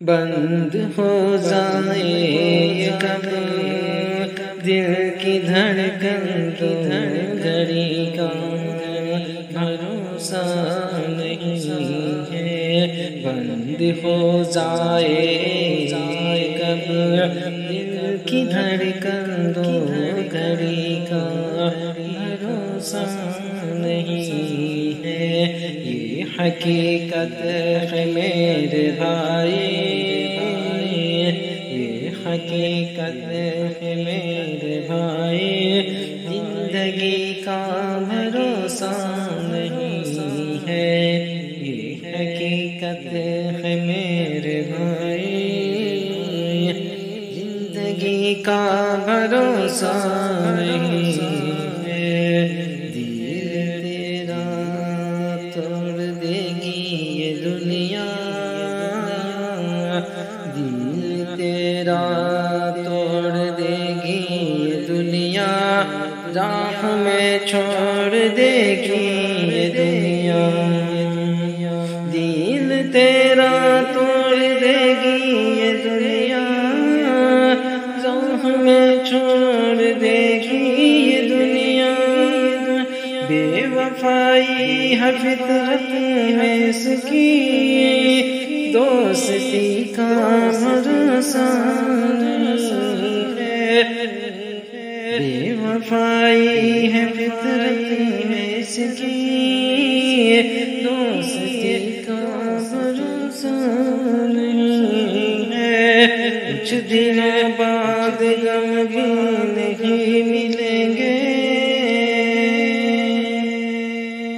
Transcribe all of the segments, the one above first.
بند ہو جائے کب دل کی دھڑکن تو گھڑی کا بھروسہ نہیں ہے۔ بند ہو جائے کب دل کی دھڑکن تو گھڑی کا بھروسہ نہیں ہے۔ یہ حقیقت ہے میرے بھائی، یہ حقیقت ہے میرے بھائی، زندگی کا بھروسہ نہیں ہے۔ یہ حقیقت ہے میرے بھائی، زندگی کا بھروسہ نہیں ہے۔ دل تیرا توڑ دے گی یہ دنیا، دل تیرا توڑ دے گی یہ دنیا، راہ میں چھوڑ دے گی یہ دنیا۔ دل تیرا توڑ دے گی یہ دنیا، راہ میں چھوڑ دے گی یہ دنیا۔ بے وفائی ہے فطرت میں اس کی، دوستی کا بھروسہ نہیں ہے۔ بے وفائی ہے فطرت میں اس کی، دوستی کا بھروسہ نہیں ہے۔ کچھ دنوں بعد غمگین نہیں ملیں گے،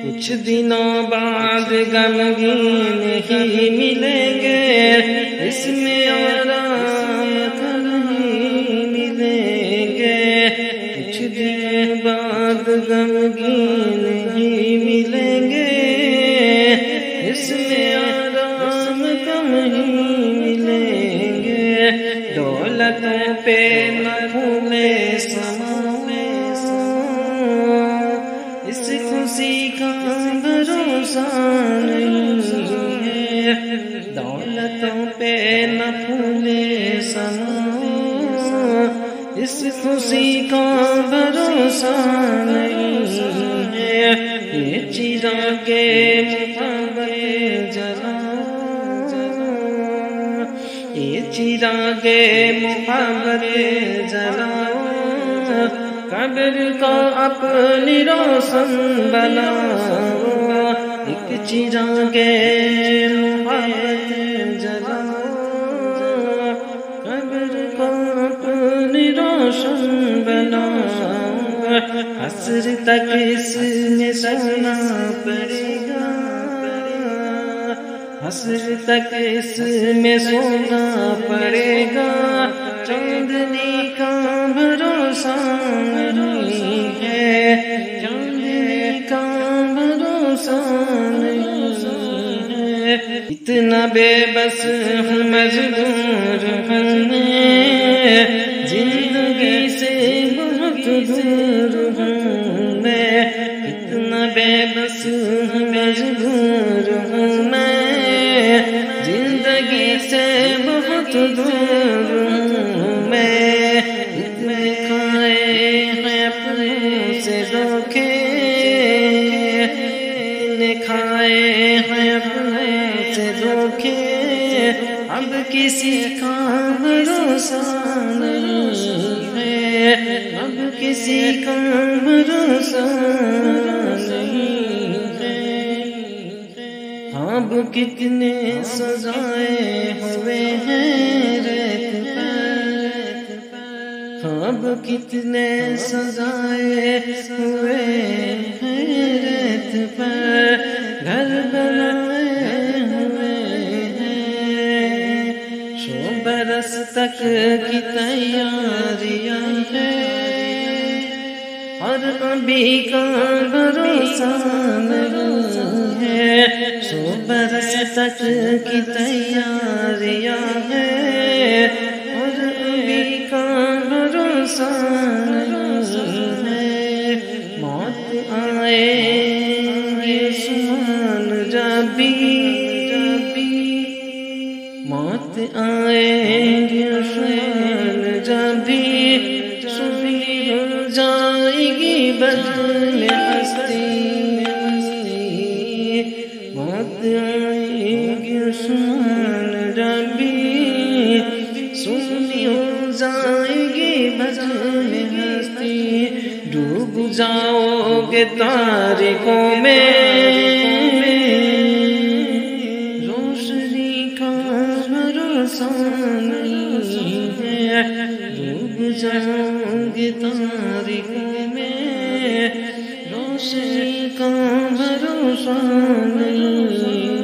کچھ دنوں بعد غمگین ہی ملیں گے، اس میں آرام کا نہیں ملیں گے۔ کچھ دن بعد غمگین ہی ملیں گے، اس میں آرام کا نہیں ملیں گے۔ دولتوں پہ نہ پھولے سما، اس خوشی کا بھروسہ نہیں ہے۔ دولتوں پہ نہ پھولے سما، اس خوشی کا بھروسہ نہیں ہے۔ یہ چراغ محبت جلاؤ، یہ چراغ محبت جلاؤ، قبر کو اپنی روشن بناؤ۔ ایک چراغ محبت جلاؤ، قبر کو اپنی روشن بناؤ۔ حشر تک اس میں سونا پڑے گا، حشر تک اس میں سونا پڑے گا۔ چاندنی کا بھروسہ نہیں ہے، چاندنی کا بھروسہ نہیں ہے۔ اتنا بے بس ہوں مجبور ہوں میں، زندگی سے بہت دور ہوں میں۔ اتنا بے بس ہوں مجبور ہوں میں، زندگی سے بہت دور ہوں میں۔ اتنے کھائے ہیں اپنے سے دھوکے، اتنے کھائے ہیں اپنے سے دھوکے، اب کسی کا بھروسہ نہیں ہے، اب کسی کا بھروسہ نہیں ہے۔ اب کتنے سجائے ہوئے ہیں ریت پر، اب کتنے سجائے ہوئے ہیں ریت پر، گھر بنائے ہوئے ہیں، 100 برس تک کی تیاریاں ہیں، اور ابھی کا بھروسہ نہیں ہے۔ 100 برس تک کی تیاریاں ہیں، اور ابھی کا بھروسہ نہیں ہے۔ موت آئے گی سمان جبھی، موت آئیں گے شان جب بھی سنی ہو جائے گی بدن ہستی، موت آئے گی شان جب بھی سنی ہو جائے گی بدن ہستی، ڈوب جاؤ گے تاریکوں میں روشنی کا بھروسہ نہیں ہے، ڈوب جاؤ گے تاریکوں میں روشنی کا بھروسہ نہیں